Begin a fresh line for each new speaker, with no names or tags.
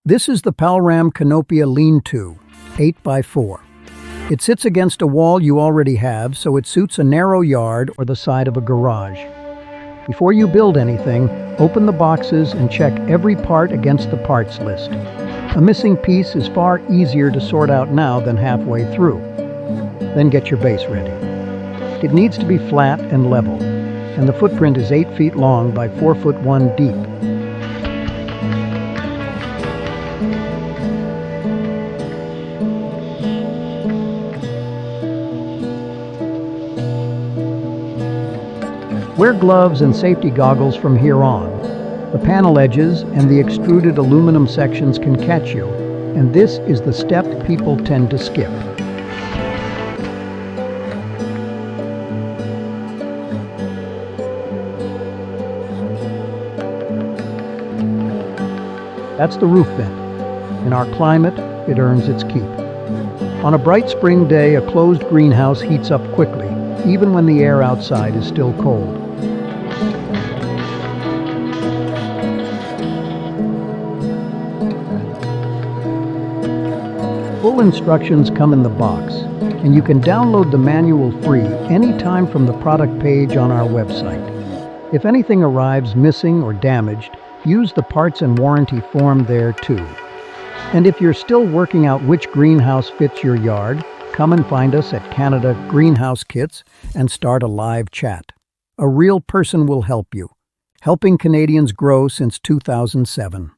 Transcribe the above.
This is the Palram-Canopia Lean-To, 8x4. It sits against a wall you already have, so it suits a narrow yard or the side of a garage. Before you build anything, open the boxes and check every part against the parts list. A missing piece is far easier to sort out now than halfway through. Then get your base ready. It needs to be flat and level, and the footprint is 8 feet long by 4 foot 1 deep. Wear gloves and safety goggles from here on. The panel edges and the extruded aluminum sections can catch you, and this is the step people tend to skip. That's the roof vent. In our climate, it earns its keep. On a bright spring day, a closed greenhouse heats up quickly, even when the air outside is still cold. Full instructions come in the box, and you can download the manual free anytime from the product page on our website. If anything arrives missing or damaged, use the parts and warranty form there too. And if you're still working out which greenhouse fits your yard, come and find us at Canada Greenhouse Kits and start a live chat. A real person will help you, helping Canadians grow since 2007.